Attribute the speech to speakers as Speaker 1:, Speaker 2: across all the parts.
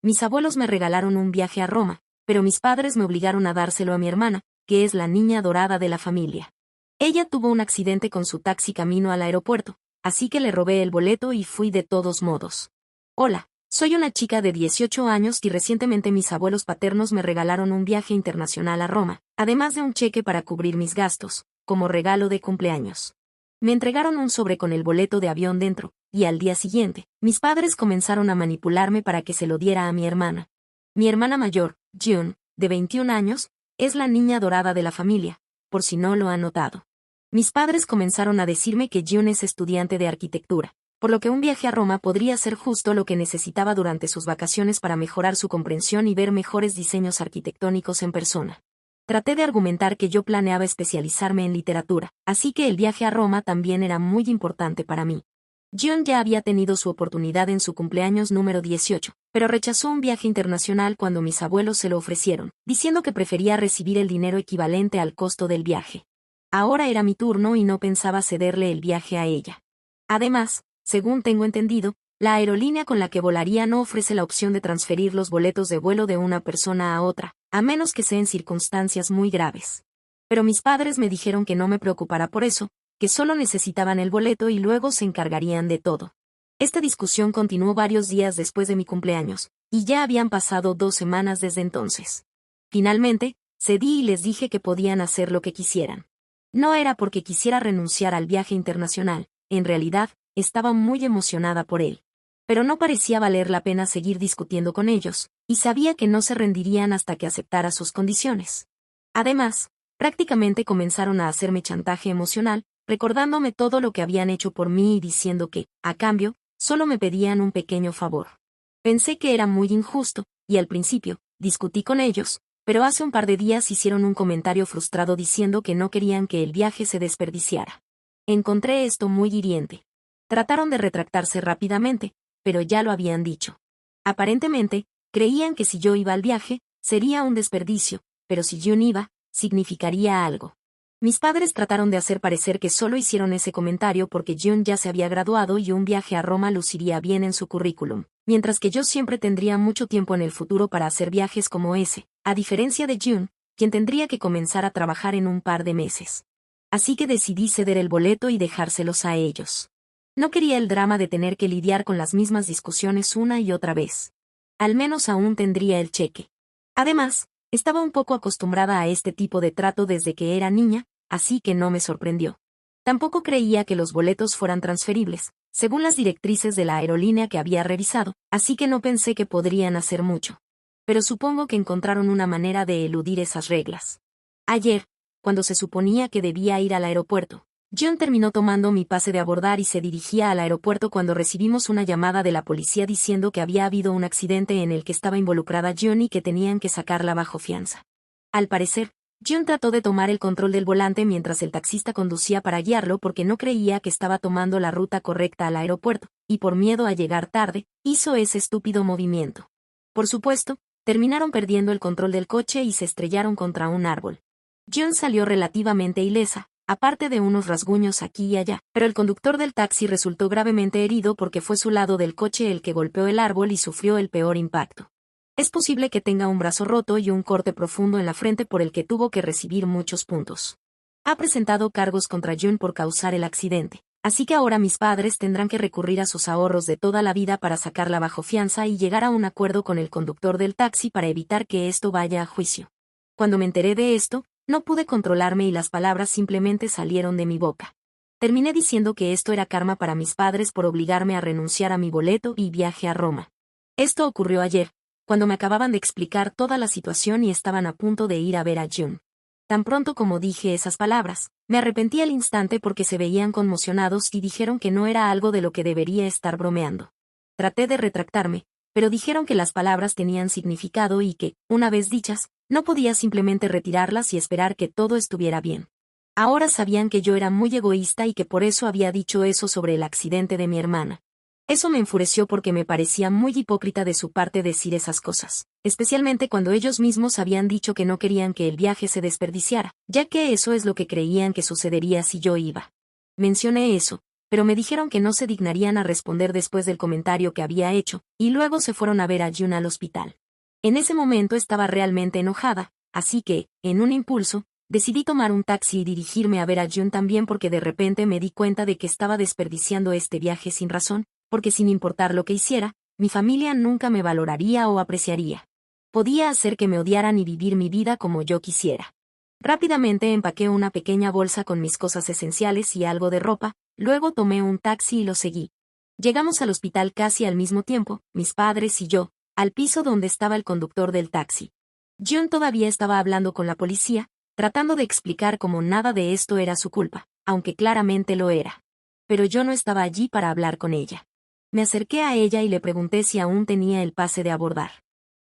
Speaker 1: Mis abuelos me regalaron un viaje a Roma, pero mis padres me obligaron a dárselo a mi hermana, que es la niña dorada de la familia. Ella tuvo un accidente con su taxi camino al aeropuerto, así que le robé el boleto y fui de todos modos. Hola, soy una chica de 18 años y recientemente mis abuelos paternos me regalaron un viaje internacional a Roma, además de un cheque para cubrir mis gastos, como regalo de cumpleaños. Me entregaron un sobre con el boleto de avión dentro, y al día siguiente, mis padres comenzaron a manipularme para que se lo diera a mi hermana. Mi hermana mayor, June, de 21 años, es la niña dorada de la familia, por si no lo han notado. Mis padres comenzaron a decirme que June es estudiante de arquitectura, por lo que un viaje a Roma podría ser justo lo que necesitaba durante sus vacaciones para mejorar su comprensión y ver mejores diseños arquitectónicos en persona. Traté de argumentar que yo planeaba especializarme en literatura, así que el viaje a Roma también era muy importante para mí. June ya había tenido su oportunidad en su cumpleaños número 18, pero rechazó un viaje internacional cuando mis abuelos se lo ofrecieron, diciendo que prefería recibir el dinero equivalente al costo del viaje. Ahora era mi turno y no pensaba cederle el viaje a ella. Además, según tengo entendido, la aerolínea con la que volaría no ofrece la opción de transferir los boletos de vuelo de una persona a otra, a menos que sea en circunstancias muy graves. Pero mis padres me dijeron que no me preocupara por eso, que solo necesitaban el boleto y luego se encargarían de todo. Esta discusión continuó varios días después de mi cumpleaños, y ya habían pasado 2 semanas desde entonces. Finalmente, cedí y les dije que podían hacer lo que quisieran. No era porque quisiera renunciar al viaje internacional, en realidad, estaba muy emocionada por él. Pero no parecía valer la pena seguir discutiendo con ellos, y sabía que no se rendirían hasta que aceptara sus condiciones. Además, prácticamente comenzaron a hacerme chantaje emocional, recordándome todo lo que habían hecho por mí y diciendo que, a cambio, solo me pedían un pequeño favor. Pensé que era muy injusto, y al principio, discutí con ellos, pero hace un par de días hicieron un comentario frustrado diciendo que no querían que el viaje se desperdiciara. Encontré esto muy hiriente. Trataron de retractarse rápidamente, pero ya lo habían dicho. Aparentemente, creían que si yo iba al viaje, sería un desperdicio, pero si June iba, significaría algo. Mis padres trataron de hacer parecer que solo hicieron ese comentario porque June ya se había graduado y un viaje a Roma luciría bien en su currículum, mientras que yo siempre tendría mucho tiempo en el futuro para hacer viajes como ese, a diferencia de June, quien tendría que comenzar a trabajar en un par de meses. Así que decidí ceder el boleto y dejárselos a ellos. No quería el drama de tener que lidiar con las mismas discusiones una y otra vez. Al menos aún tendría el cheque. Además, estaba un poco acostumbrada a este tipo de trato desde que era niña, así que no me sorprendió. Tampoco creía que los boletos fueran transferibles, según las directrices de la aerolínea que había revisado, así que no pensé que podrían hacer mucho. Pero supongo que encontraron una manera de eludir esas reglas. Ayer, cuando se suponía que debía ir al aeropuerto, John terminó tomando mi pase de abordar y se dirigía al aeropuerto cuando recibimos una llamada de la policía diciendo que había habido un accidente en el que estaba involucrada John y que tenían que sacarla bajo fianza. Al parecer, John trató de tomar el control del volante mientras el taxista conducía para guiarlo porque no creía que estaba tomando la ruta correcta al aeropuerto, y por miedo a llegar tarde, hizo ese estúpido movimiento. Por supuesto, terminaron perdiendo el control del coche y se estrellaron contra un árbol. John salió relativamente ilesa, aparte de unos rasguños aquí y allá, pero el conductor del taxi resultó gravemente herido porque fue su lado del coche el que golpeó el árbol y sufrió el peor impacto. Es posible que tenga un brazo roto y un corte profundo en la frente por el que tuvo que recibir muchos puntos. Ha presentado cargos contra John por causar el accidente, así que ahora mis padres tendrán que recurrir a sus ahorros de toda la vida para sacarla bajo fianza y llegar a un acuerdo con el conductor del taxi para evitar que esto vaya a juicio. Cuando me enteré de esto, no pude controlarme y las palabras simplemente salieron de mi boca. Terminé diciendo que esto era karma para mis padres por obligarme a renunciar a mi boleto y viaje a Roma. Esto ocurrió ayer, cuando me acababan de explicar toda la situación y estaban a punto de ir a ver a June. Tan pronto como dije esas palabras, me arrepentí al instante porque se veían conmocionados y dijeron que no era algo de lo que debería estar bromeando. Traté de retractarme, pero dijeron que las palabras tenían significado y que, una vez dichas, no podía simplemente retirarlas y esperar que todo estuviera bien. Ahora sabían que yo era muy egoísta y que por eso había dicho eso sobre el accidente de mi hermana. Eso me enfureció porque me parecía muy hipócrita de su parte decir esas cosas, especialmente cuando ellos mismos habían dicho que no querían que el viaje se desperdiciara, ya que eso es lo que creían que sucedería si yo iba. Mencioné eso, pero me dijeron que no se dignarían a responder después del comentario que había hecho, y luego se fueron a ver a Jun al hospital. En ese momento estaba realmente enojada, así que, en un impulso, decidí tomar un taxi y dirigirme a ver a Jun también porque de repente me di cuenta de que estaba desperdiciando este viaje sin razón, porque sin importar lo que hiciera, mi familia nunca me valoraría o apreciaría. Podía hacer que me odiaran y vivir mi vida como yo quisiera. Rápidamente empaqué una pequeña bolsa con mis cosas esenciales y algo de ropa, luego tomé un taxi y lo seguí. Llegamos al hospital casi al mismo tiempo, mis padres y yo, al piso donde estaba el conductor del taxi. Jun todavía estaba hablando con la policía, tratando de explicar cómo nada de esto era su culpa, aunque claramente lo era. Pero yo no estaba allí para hablar con ella. Me acerqué a ella y le pregunté si aún tenía el pase de abordar.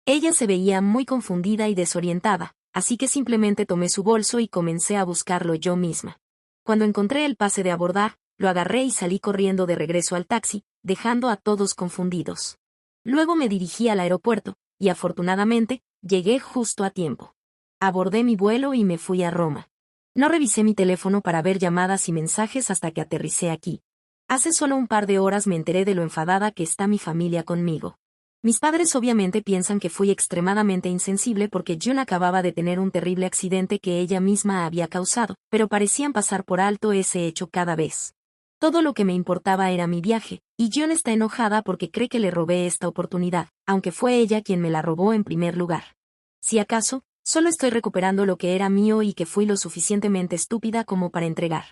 Speaker 1: Ella se veía muy confundida y desorientada, así que simplemente tomé su bolso y comencé a buscarlo yo misma. Cuando encontré el pase de abordar, lo agarré y salí corriendo de regreso al taxi, dejando a todos confundidos. Luego me dirigí al aeropuerto, y afortunadamente, llegué justo a tiempo. Abordé mi vuelo y me fui a Roma. No revisé mi teléfono para ver llamadas y mensajes hasta que aterricé aquí. Hace solo un par de horas me enteré de lo enfadada que está mi familia conmigo. Mis padres obviamente piensan que fui extremadamente insensible porque Jun acababa de tener un terrible accidente que ella misma había causado, pero parecían pasar por alto ese hecho cada vez. Todo lo que me importaba era mi viaje, y Jun está enojada porque cree que le robé esta oportunidad, aunque fue ella quien me la robó en primer lugar. Si acaso, solo estoy recuperando lo que era mío y que fui lo suficientemente estúpida como para entregar.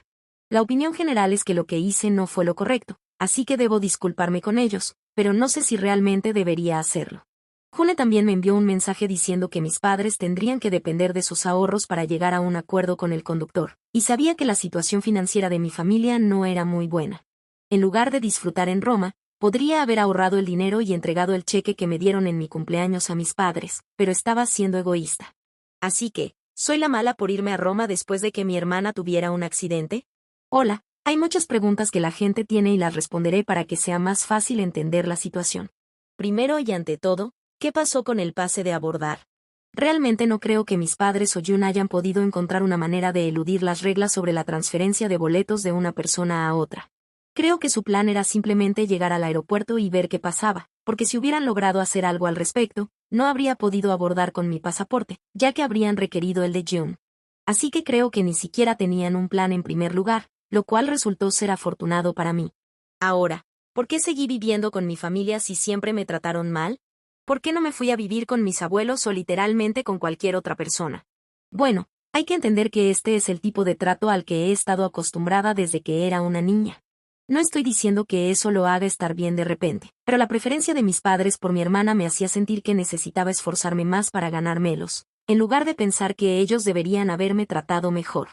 Speaker 1: La opinión general es que lo que hice no fue lo correcto, así que debo disculparme con ellos, pero no sé si realmente debería hacerlo. June también me envió un mensaje diciendo que mis padres tendrían que depender de sus ahorros para llegar a un acuerdo con el conductor, y sabía que la situación financiera de mi familia no era muy buena. En lugar de disfrutar en Roma, podría haber ahorrado el dinero y entregado el cheque que me dieron en mi cumpleaños a mis padres, pero estaba siendo egoísta. Así que, ¿soy la mala por irme a Roma después de que mi hermana tuviera un accidente? Hola, hay muchas preguntas que la gente tiene y las responderé para que sea más fácil entender la situación. Primero y ante todo, ¿qué pasó con el pase de abordar? Realmente no creo que mis padres o Jun hayan podido encontrar una manera de eludir las reglas sobre la transferencia de boletos de una persona a otra. Creo que su plan era simplemente llegar al aeropuerto y ver qué pasaba, porque si hubieran logrado hacer algo al respecto, no habría podido abordar con mi pasaporte, ya que habrían requerido el de Jun. Así que creo que ni siquiera tenían un plan en primer lugar, lo cual resultó ser afortunado para mí. Ahora, ¿por qué seguí viviendo con mi familia si siempre me trataron mal? ¿Por qué no me fui a vivir con mis abuelos o literalmente con cualquier otra persona? Bueno, hay que entender que este es el tipo de trato al que he estado acostumbrada desde que era una niña. No estoy diciendo que eso lo haga estar bien de repente, pero la preferencia de mis padres por mi hermana me hacía sentir que necesitaba esforzarme más para ganármelos, en lugar de pensar que ellos deberían haberme tratado mejor.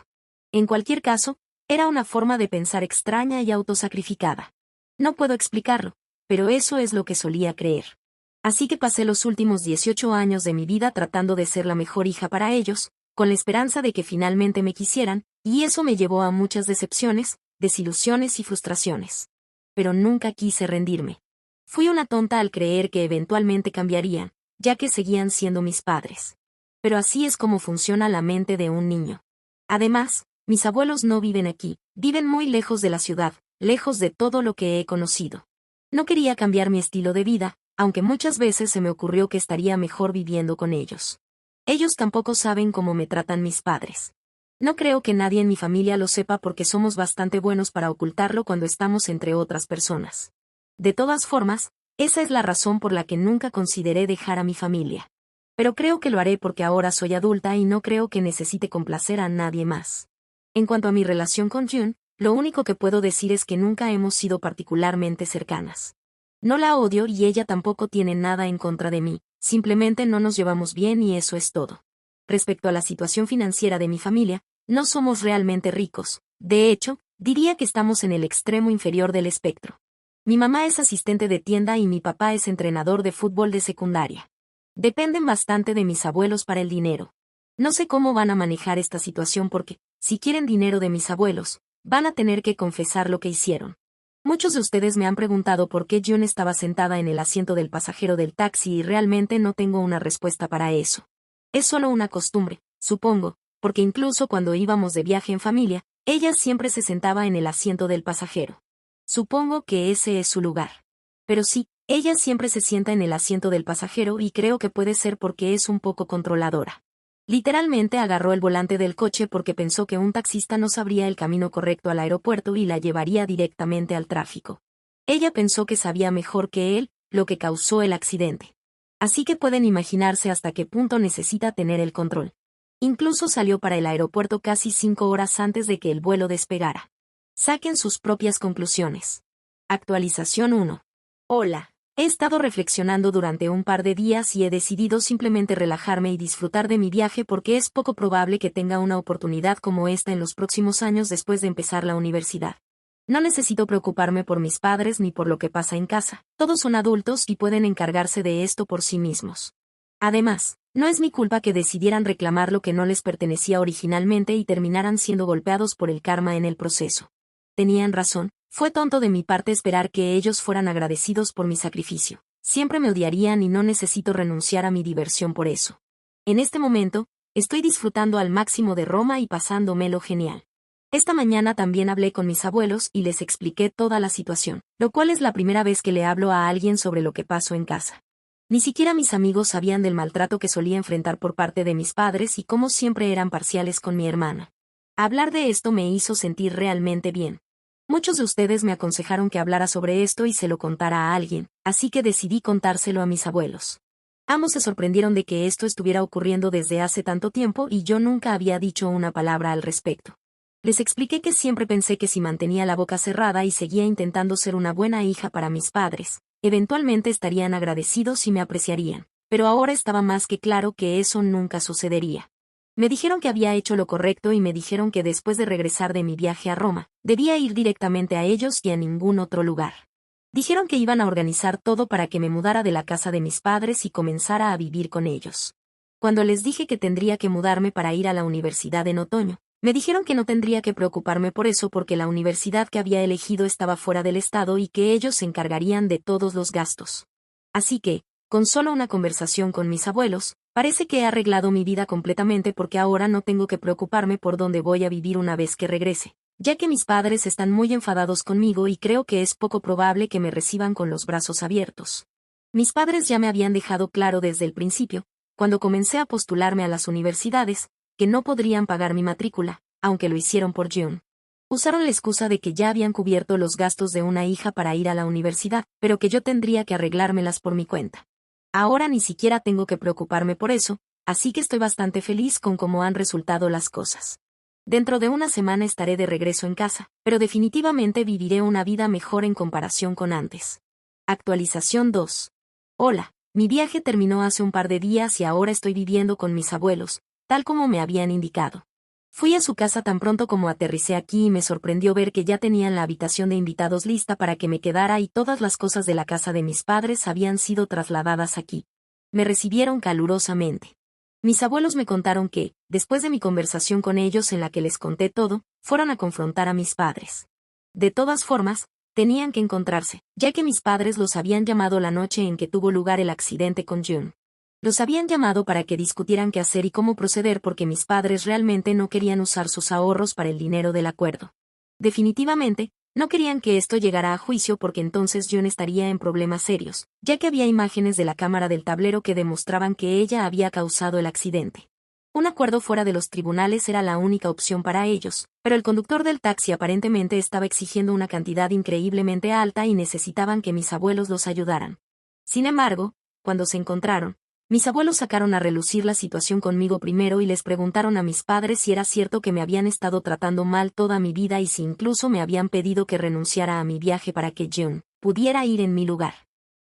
Speaker 1: En cualquier caso, era una forma de pensar extraña y autosacrificada. No puedo explicarlo, pero eso es lo que solía creer. Así que pasé los últimos 18 años de mi vida tratando de ser la mejor hija para ellos, con la esperanza de que finalmente me quisieran, y eso me llevó a muchas decepciones, desilusiones y frustraciones. Pero nunca quise rendirme. Fui una tonta al creer que eventualmente cambiarían, ya que seguían siendo mis padres. Pero así es como funciona la mente de un niño. Además, mis abuelos no viven aquí, viven muy lejos de la ciudad, lejos de todo lo que he conocido. No quería cambiar mi estilo de vida, aunque muchas veces se me ocurrió que estaría mejor viviendo con ellos. Ellos tampoco saben cómo me tratan mis padres. No creo que nadie en mi familia lo sepa porque somos bastante buenos para ocultarlo cuando estamos entre otras personas. De todas formas, esa es la razón por la que nunca consideré dejar a mi familia. Pero creo que lo haré porque ahora soy adulta y no creo que necesite complacer a nadie más. En cuanto a mi relación con Jun, lo único que puedo decir es que nunca hemos sido particularmente cercanas. No la odio y ella tampoco tiene nada en contra de mí, simplemente no nos llevamos bien y eso es todo. Respecto a la situación financiera de mi familia, no somos realmente ricos, de hecho, diría que estamos en el extremo inferior del espectro. Mi mamá es asistente de tienda y mi papá es entrenador de fútbol de secundaria. Dependen bastante de mis abuelos para el dinero. No sé cómo van a manejar esta situación porque, si quieren dinero de mis abuelos, van a tener que confesar lo que hicieron. Muchos de ustedes me han preguntado por qué Jun estaba sentada en el asiento del pasajero del taxi y realmente no tengo una respuesta para eso. Es solo una costumbre, supongo, porque incluso cuando íbamos de viaje en familia, ella siempre se sentaba en el asiento del pasajero. Supongo que ese es su lugar. Pero sí, ella siempre se sienta en el asiento del pasajero y creo que puede ser porque es un poco controladora. Literalmente agarró el volante del coche porque pensó que un taxista no sabría el camino correcto al aeropuerto y la llevaría directamente al tráfico. Ella pensó que sabía mejor que él, lo que causó el accidente. Así que pueden imaginarse hasta qué punto necesita tener el control. Incluso salió para el aeropuerto casi 5 horas antes de que el vuelo despegara. Saquen sus propias conclusiones. Actualización 1. Hola. He estado reflexionando durante un par de días y he decidido simplemente relajarme y disfrutar de mi viaje porque es poco probable que tenga una oportunidad como esta en los próximos años después de empezar la universidad. No necesito preocuparme por mis padres ni por lo que pasa en casa. Todos son adultos y pueden encargarse de esto por sí mismos. Además, no es mi culpa que decidieran reclamar lo que no les pertenecía originalmente y terminaran siendo golpeados por el karma en el proceso. Tenían razón. Fue tonto de mi parte esperar que ellos fueran agradecidos por mi sacrificio. Siempre me odiarían y no necesito renunciar a mi diversión por eso. En este momento, estoy disfrutando al máximo de Roma y pasándomelo genial. Esta mañana también hablé con mis abuelos y les expliqué toda la situación, lo cual es la primera vez que le hablo a alguien sobre lo que pasó en casa. Ni siquiera mis amigos sabían del maltrato que solía enfrentar por parte de mis padres y cómo siempre eran parciales con mi hermana. Hablar de esto me hizo sentir realmente bien. Muchos de ustedes me aconsejaron que hablara sobre esto y se lo contara a alguien, así que decidí contárselo a mis abuelos. Ambos se sorprendieron de que esto estuviera ocurriendo desde hace tanto tiempo y yo nunca había dicho una palabra al respecto. Les expliqué que siempre pensé que si mantenía la boca cerrada y seguía intentando ser una buena hija para mis padres, eventualmente estarían agradecidos y me apreciarían, pero ahora estaba más que claro que eso nunca sucedería. Me dijeron que había hecho lo correcto y me dijeron que después de regresar de mi viaje a Roma, debía ir directamente a ellos y a ningún otro lugar. Dijeron que iban a organizar todo para que me mudara de la casa de mis padres y comenzara a vivir con ellos. Cuando les dije que tendría que mudarme para ir a la universidad en otoño, me dijeron que no tendría que preocuparme por eso porque la universidad que había elegido estaba fuera del estado y que ellos se encargarían de todos los gastos. Así que, con solo una conversación con mis abuelos, parece que he arreglado mi vida completamente porque ahora no tengo que preocuparme por dónde voy a vivir una vez que regrese, ya que mis padres están muy enfadados conmigo y creo que es poco probable que me reciban con los brazos abiertos. Mis padres ya me habían dejado claro desde el principio, cuando comencé a postularme a las universidades, que no podrían pagar mi matrícula, aunque lo hicieron por June. Usaron la excusa de que ya habían cubierto los gastos de una hija para ir a la universidad, pero que yo tendría que arreglármelas por mi cuenta. Ahora ni siquiera tengo que preocuparme por eso, así que estoy bastante feliz con cómo han resultado las cosas. Dentro de una semana estaré de regreso en casa, pero definitivamente viviré una vida mejor en comparación con antes. Actualización 2. Hola, mi viaje terminó hace un par de días y ahora estoy viviendo con mis abuelos, tal como me habían indicado. Fui a su casa tan pronto como aterricé aquí y me sorprendió ver que ya tenían la habitación de invitados lista para que me quedara y todas las cosas de la casa de mis padres habían sido trasladadas aquí. Me recibieron calurosamente. Mis abuelos me contaron que, después de mi conversación con ellos en la que les conté todo, fueron a confrontar a mis padres. De todas formas, tenían que encontrarse, ya que mis padres los habían llamado la noche en que tuvo lugar el accidente con June. Los habían llamado para que discutieran qué hacer y cómo proceder porque mis padres realmente no querían usar sus ahorros para el dinero del acuerdo. Definitivamente, no querían que esto llegara a juicio porque entonces June estaría en problemas serios, ya que había imágenes de la cámara del tablero que demostraban que ella había causado el accidente. Un acuerdo fuera de los tribunales era la única opción para ellos, pero el conductor del taxi aparentemente estaba exigiendo una cantidad increíblemente alta y necesitaban que mis abuelos los ayudaran. Sin embargo, cuando se encontraron, mis abuelos sacaron a relucir la situación conmigo primero y les preguntaron a mis padres si era cierto que me habían estado tratando mal toda mi vida y si incluso me habían pedido que renunciara a mi viaje para que June pudiera ir en mi lugar.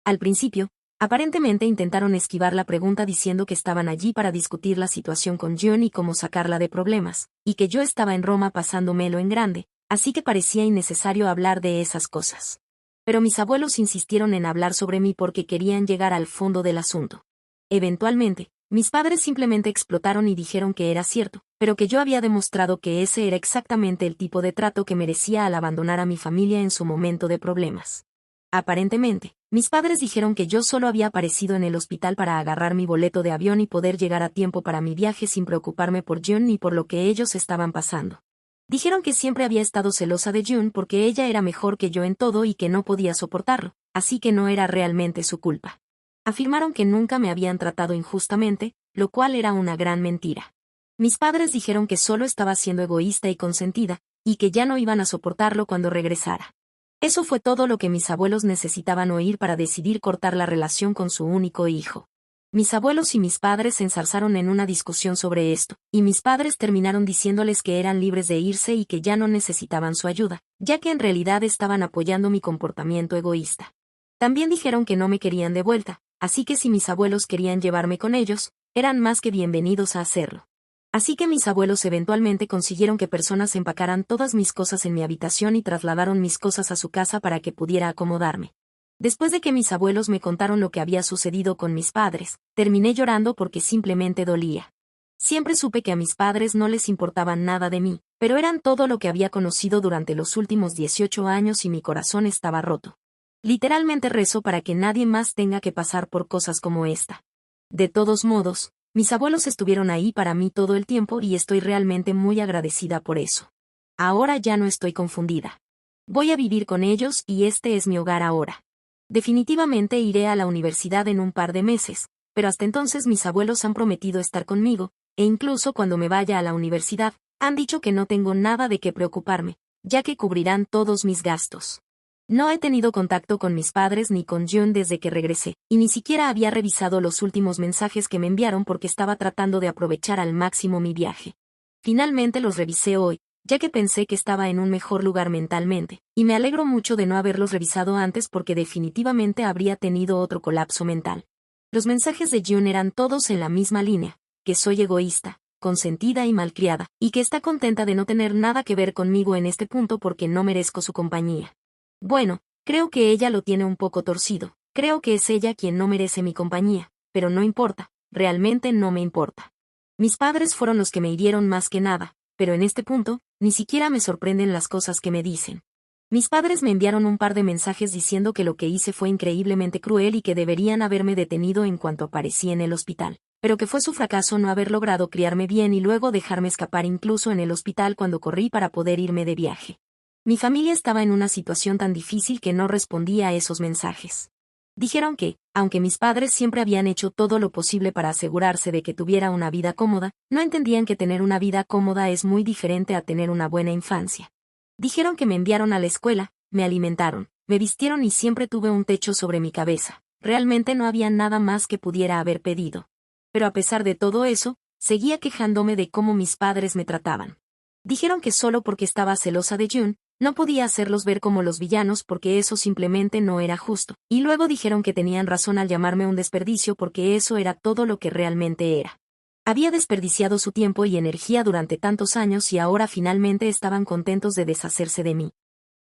Speaker 1: Al principio, aparentemente intentaron esquivar la pregunta diciendo que estaban allí para discutir la situación con June y cómo sacarla de problemas, y que yo estaba en Roma pasándomelo en grande, así que parecía innecesario hablar de esas cosas. Pero mis abuelos insistieron en hablar sobre mí porque querían llegar al fondo del asunto. Eventualmente, mis padres simplemente explotaron y dijeron que era cierto, pero que yo había demostrado que ese era exactamente el tipo de trato que merecía al abandonar a mi familia en su momento de problemas. Aparentemente, mis padres dijeron que yo solo había aparecido en el hospital para agarrar mi boleto de avión y poder llegar a tiempo para mi viaje sin preocuparme por John ni por lo que ellos estaban pasando. Dijeron que siempre había estado celosa de June porque ella era mejor que yo en todo y que no podía soportarlo, así que no era realmente su culpa. Afirmaron que nunca me habían tratado injustamente, lo cual era una gran mentira. Mis padres dijeron que solo estaba siendo egoísta y consentida, y que ya no iban a soportarlo cuando regresara. Eso fue todo lo que mis abuelos necesitaban oír para decidir cortar la relación con su único hijo. Mis abuelos y mis padres se enzarzaron en una discusión sobre esto, y mis padres terminaron diciéndoles que eran libres de irse y que ya no necesitaban su ayuda, ya que en realidad estaban apoyando mi comportamiento egoísta. También dijeron que no me querían de vuelta, así que si mis abuelos querían llevarme con ellos, eran más que bienvenidos a hacerlo. Así que mis abuelos eventualmente consiguieron que personas empacaran todas mis cosas en mi habitación y trasladaron mis cosas a su casa para que pudiera acomodarme. Después de que mis abuelos me contaron lo que había sucedido con mis padres, terminé llorando porque simplemente dolía. Siempre supe que a mis padres no les importaba nada de mí, pero eran todo lo que había conocido durante los últimos 18 años y mi corazón estaba roto. Literalmente rezo para que nadie más tenga que pasar por cosas como esta. De todos modos, mis abuelos estuvieron ahí para mí todo el tiempo y estoy realmente muy agradecida por eso. Ahora ya no estoy confundida. Voy a vivir con ellos y este es mi hogar ahora. Definitivamente iré a la universidad en un par de meses, pero hasta entonces mis abuelos han prometido estar conmigo, e incluso cuando me vaya a la universidad, han dicho que no tengo nada de qué preocuparme, ya que cubrirán todos mis gastos. No he tenido contacto con mis padres ni con June desde que regresé, y ni siquiera había revisado los últimos mensajes que me enviaron porque estaba tratando de aprovechar al máximo mi viaje. Finalmente los revisé hoy, ya que pensé que estaba en un mejor lugar mentalmente, y me alegro mucho de no haberlos revisado antes porque definitivamente habría tenido otro colapso mental. Los mensajes de June eran todos en la misma línea, que soy egoísta, consentida y malcriada, y que está contenta de no tener nada que ver conmigo en este punto porque no merezco su compañía. Bueno, creo que ella lo tiene un poco torcido, creo que es ella quien no merece mi compañía, pero no importa, realmente no me importa. Mis padres fueron los que me hirieron más que nada, pero en este punto, ni siquiera me sorprenden las cosas que me dicen. Mis padres me enviaron un par de mensajes diciendo que lo que hice fue increíblemente cruel y que deberían haberme detenido en cuanto aparecí en el hospital, pero que fue su fracaso no haber logrado criarme bien y luego dejarme escapar incluso en el hospital cuando corrí para poder irme de viaje. Mi familia estaba en una situación tan difícil que no respondía a esos mensajes. Dijeron que, aunque mis padres siempre habían hecho todo lo posible para asegurarse de que tuviera una vida cómoda, no entendían que tener una vida cómoda es muy diferente a tener una buena infancia. Dijeron que me enviaron a la escuela, me alimentaron, me vistieron y siempre tuve un techo sobre mi cabeza. Realmente no había nada más que pudiera haber pedido. Pero a pesar de todo eso, seguía quejándome de cómo mis padres me trataban. Dijeron que solo porque estaba celosa de June, no podía hacerlos ver como los villanos porque eso simplemente no era justo, y luego dijeron que tenían razón al llamarme un desperdicio porque eso era todo lo que realmente era. Había desperdiciado su tiempo y energía durante tantos años y ahora finalmente estaban contentos de deshacerse de mí.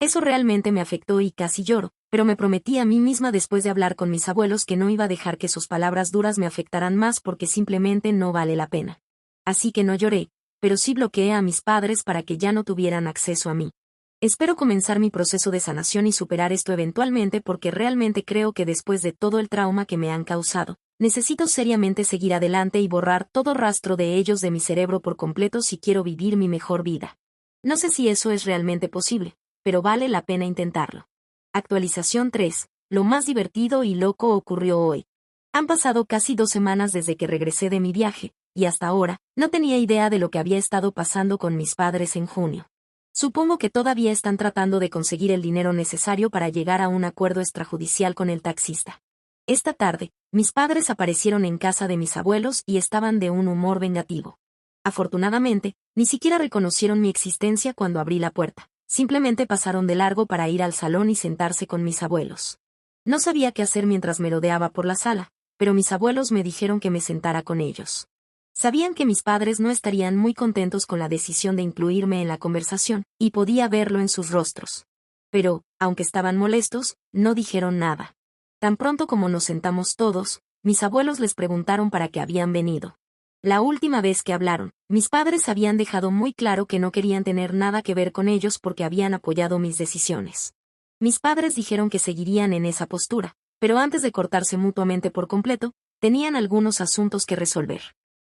Speaker 1: Eso realmente me afectó y casi lloro, pero me prometí a mí misma después de hablar con mis abuelos que no iba a dejar que sus palabras duras me afectaran más porque simplemente no vale la pena. Así que no lloré, pero sí bloqueé a mis padres para que ya no tuvieran acceso a mí. Espero comenzar mi proceso de sanación y superar esto eventualmente porque realmente creo que después de todo el trauma que me han causado, necesito seriamente seguir adelante y borrar todo rastro de ellos de mi cerebro por completo si quiero vivir mi mejor vida. No sé si eso es realmente posible, pero vale la pena intentarlo. Actualización 3. Lo más divertido y loco ocurrió hoy. Han pasado casi 2 semanas desde que regresé de mi viaje, y hasta ahora, no tenía idea de lo que había estado pasando con mis padres en junio. Supongo que todavía están tratando de conseguir el dinero necesario para llegar a un acuerdo extrajudicial con el taxista. Esta tarde, mis padres aparecieron en casa de mis abuelos y estaban de un humor vengativo. Afortunadamente, ni siquiera reconocieron mi existencia cuando abrí la puerta. Simplemente pasaron de largo para ir al salón y sentarse con mis abuelos. No sabía qué hacer mientras merodeaba por la sala, pero mis abuelos me dijeron que me sentara con ellos. Sabían que mis padres no estarían muy contentos con la decisión de incluirme en la conversación, y podía verlo en sus rostros. Pero, aunque estaban molestos, no dijeron nada. Tan pronto como nos sentamos todos, mis abuelos les preguntaron para qué habían venido. La última vez que hablaron, mis padres habían dejado muy claro que no querían tener nada que ver con ellos porque habían apoyado mis decisiones. Mis padres dijeron que seguirían en esa postura, pero antes de cortarse mutuamente por completo, tenían algunos asuntos que resolver.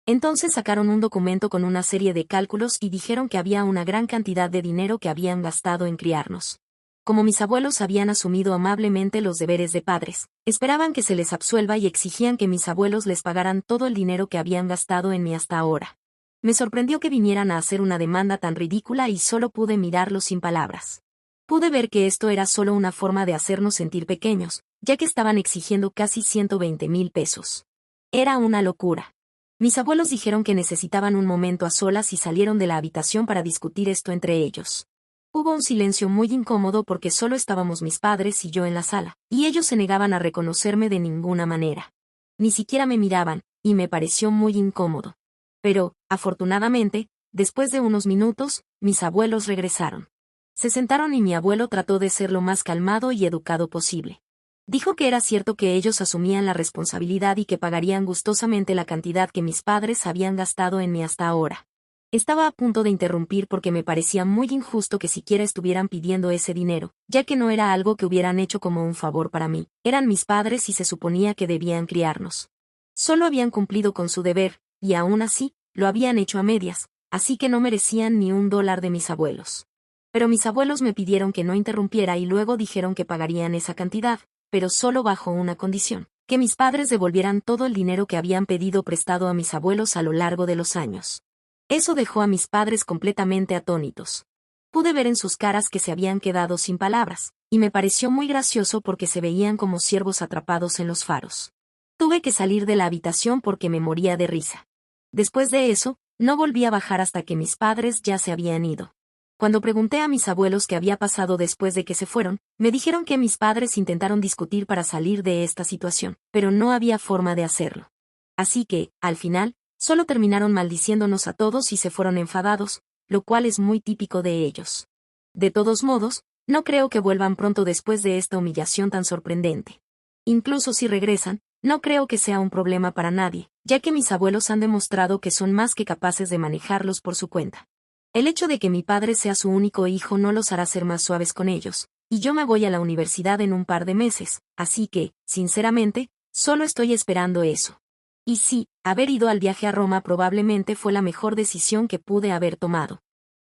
Speaker 1: Entonces sacaron un documento con una serie de cálculos y dijeron que había una gran cantidad de dinero que habían gastado en criarnos. Como mis abuelos habían asumido amablemente los deberes de padres, esperaban que se les absuelva y exigían que mis abuelos les pagaran todo el dinero que habían gastado en mí hasta ahora. Me sorprendió que vinieran a hacer una demanda tan ridícula y solo pude mirarlos sin palabras. Pude ver que esto era solo una forma de hacernos sentir pequeños, ya que estaban exigiendo casi 120,000 pesos. Era una locura. Mis abuelos dijeron que necesitaban un momento a solas y salieron de la habitación para discutir esto entre ellos. Hubo un silencio muy incómodo porque solo estábamos mis padres y yo en la sala, y ellos se negaban a reconocerme de ninguna manera. Ni siquiera me miraban, y me pareció muy incómodo. Pero, afortunadamente, después de unos minutos, mis abuelos regresaron. Se sentaron y mi abuelo trató de ser lo más calmado y educado posible. Dijo que era cierto que ellos asumían la responsabilidad y que pagarían gustosamente la cantidad que mis padres habían gastado en mí hasta ahora. Estaba a punto de interrumpir porque me parecía muy injusto que siquiera estuvieran pidiendo ese dinero, ya que no era algo que hubieran hecho como un favor para mí. Eran mis padres y se suponía que debían criarnos. Solo habían cumplido con su deber, y aún así, lo habían hecho a medias, así que no merecían ni $1 de mis abuelos. Pero mis abuelos me pidieron que no interrumpiera y luego dijeron que pagarían esa cantidad, pero solo bajo una condición, que mis padres devolvieran todo el dinero que habían pedido prestado a mis abuelos a lo largo de los años. Eso dejó a mis padres completamente atónitos. Pude ver en sus caras que se habían quedado sin palabras, y me pareció muy gracioso porque se veían como ciervos atrapados en los faros. Tuve que salir de la habitación porque me moría de risa. Después de eso, no volví a bajar hasta que mis padres ya se habían ido. Cuando pregunté a mis abuelos qué había pasado después de que se fueron, me dijeron que mis padres intentaron discutir para salir de esta situación, pero no había forma de hacerlo. Así que, al final, solo terminaron maldiciéndonos a todos y se fueron enfadados, lo cual es muy típico de ellos. De todos modos, no creo que vuelvan pronto después de esta humillación tan sorprendente. Incluso si regresan, no creo que sea un problema para nadie, ya que mis abuelos han demostrado que son más que capaces de manejarlos por su cuenta. El hecho de que mi padre sea su único hijo no los hará ser más suaves con ellos, y yo me voy a la universidad en un par de meses, así que, sinceramente, solo estoy esperando eso. Y sí, haber ido al viaje a Roma probablemente fue la mejor decisión que pude haber tomado.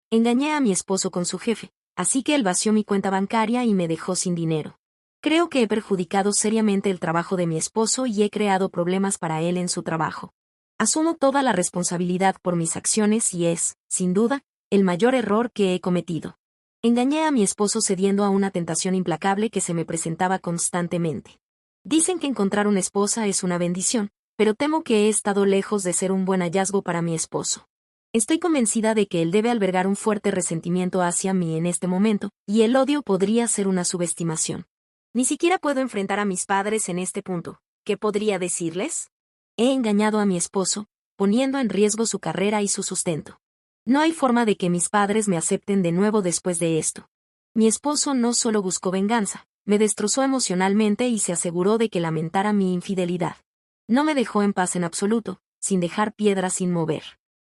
Speaker 1: Engañé a mi esposo con su jefe, así que él vació mi cuenta bancaria y me dejó sin dinero. Creo que he perjudicado seriamente el trabajo de mi esposo y he creado problemas para él en su trabajo. Asumo toda la responsabilidad por mis acciones y es, sin duda, el mayor error que he cometido. Engañé a mi esposo cediendo a una tentación implacable que se me presentaba constantemente. Dicen que encontrar una esposa es una bendición, pero temo que he estado lejos de ser un buen hallazgo para mi esposo. Estoy convencida de que él debe albergar un fuerte resentimiento hacia mí en este momento, y el odio podría ser una subestimación. Ni siquiera puedo enfrentar a mis padres en este punto. ¿Qué podría decirles? He engañado a mi esposo, poniendo en riesgo su carrera y su sustento. No hay forma de que mis padres me acepten de nuevo después de esto. Mi esposo no solo buscó venganza, me destrozó emocionalmente y se aseguró de que lamentara mi infidelidad. No me dejó en paz en absoluto, sin dejar piedra sin mover.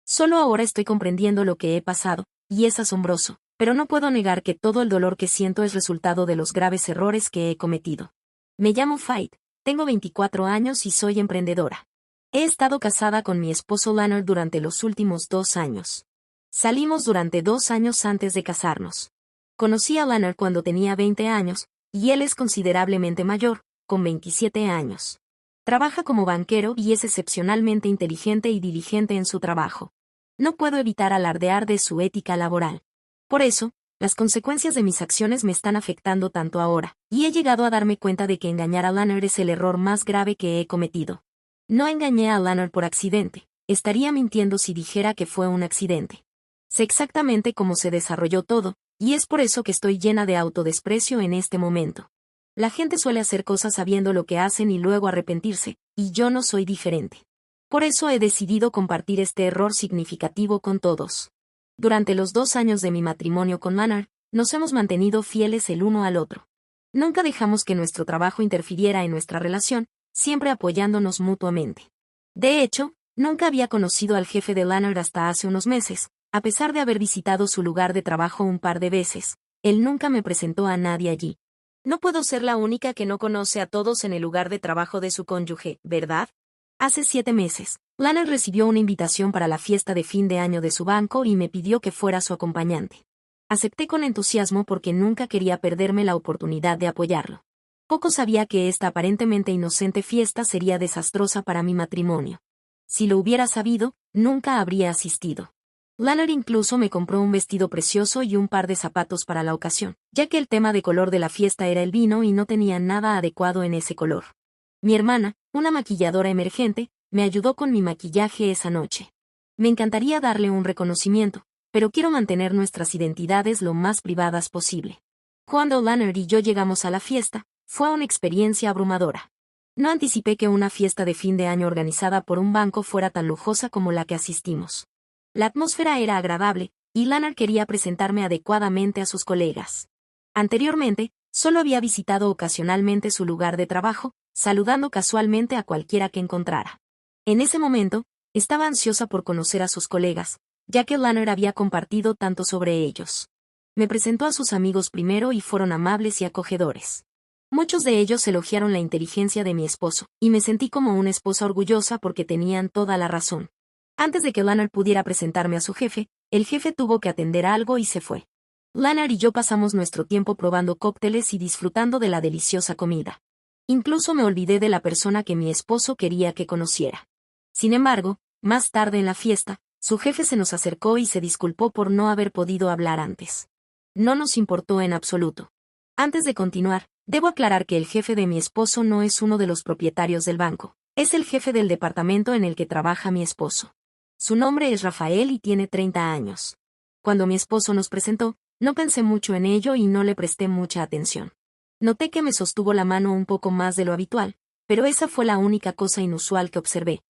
Speaker 1: Solo ahora estoy comprendiendo lo que he pasado, y es asombroso, pero no puedo negar que todo el dolor que siento es resultado de los graves errores que he cometido. Me llamo Faith, tengo 24 años y soy emprendedora. He estado casada con mi esposo Leonard durante los últimos 2 años. Salimos durante 2 años antes de casarnos. Conocí a Leonard cuando tenía 20 años, y él es considerablemente mayor, con 27 años. Trabaja como banquero y es excepcionalmente inteligente y diligente en su trabajo. No puedo evitar alardear de su ética laboral. Por eso, las consecuencias de mis acciones me están afectando tanto ahora, y he llegado a darme cuenta de que engañar a Leonard es el error más grave que he cometido. No engañé a Leonard por accidente, estaría mintiendo si dijera que fue un accidente. Sé exactamente cómo se desarrolló todo, y es por eso que estoy llena de autodesprecio en este momento. La gente suele hacer cosas sabiendo lo que hacen y luego arrepentirse, y yo no soy diferente. Por eso he decidido compartir este error significativo con todos. Durante los 2 años de mi matrimonio con Leonard, nos hemos mantenido fieles el uno al otro. Nunca dejamos que nuestro trabajo interfiriera en nuestra relación, siempre apoyándonos mutuamente. De hecho, nunca había conocido al jefe de Leonard hasta hace unos meses, a pesar de haber visitado su lugar de trabajo un par de veces. Él nunca me presentó a nadie allí. No puedo ser la única que no conoce a todos en el lugar de trabajo de su cónyuge, ¿verdad? Hace 7 meses, Lanner recibió una invitación para la fiesta de fin de año de su banco y me pidió que fuera su acompañante. Acepté con entusiasmo porque nunca quería perderme la oportunidad de apoyarlo. Poco sabía que esta aparentemente inocente fiesta sería desastrosa para mi matrimonio. Si lo hubiera sabido, nunca habría asistido. Lanner incluso me compró un vestido precioso y un par de zapatos para la ocasión, ya que el tema de color de la fiesta era el vino y no tenía nada adecuado en ese color. Mi hermana, una maquilladora emergente, me ayudó con mi maquillaje esa noche. Me encantaría darle un reconocimiento, pero quiero mantener nuestras identidades lo más privadas posible. Cuando Lanner y yo llegamos a la fiesta, fue una experiencia abrumadora. No anticipé que una fiesta de fin de año organizada por un banco fuera tan lujosa como la que asistimos. La atmósfera era agradable, y Lanner quería presentarme adecuadamente a sus colegas. Anteriormente, solo había visitado ocasionalmente su lugar de trabajo, saludando casualmente a cualquiera que encontrara. En ese momento, estaba ansiosa por conocer a sus colegas, ya que Lanner había compartido tanto sobre ellos. Me presentó a sus amigos primero y fueron amables y acogedores. Muchos de ellos elogiaron la inteligencia de mi esposo, y me sentí como una esposa orgullosa porque tenían toda la razón. Antes de que Lanner pudiera presentarme a su jefe, el jefe tuvo que atender algo y se fue. Lanner y yo pasamos nuestro tiempo probando cócteles y disfrutando de la deliciosa comida. Incluso me olvidé de la persona que mi esposo quería que conociera. Sin embargo, más tarde en la fiesta, su jefe se nos acercó y se disculpó por no haber podido hablar antes. No nos importó en absoluto. Antes de continuar, debo aclarar que el jefe de mi esposo no es uno de los propietarios del banco, es el jefe del departamento en el que trabaja mi esposo. Su nombre es Rafael y tiene 30 años. Cuando mi esposo nos presentó, no pensé mucho en ello y no le presté mucha atención. Noté que me sostuvo la mano un poco más de lo habitual, pero esa fue la única cosa inusual que observé.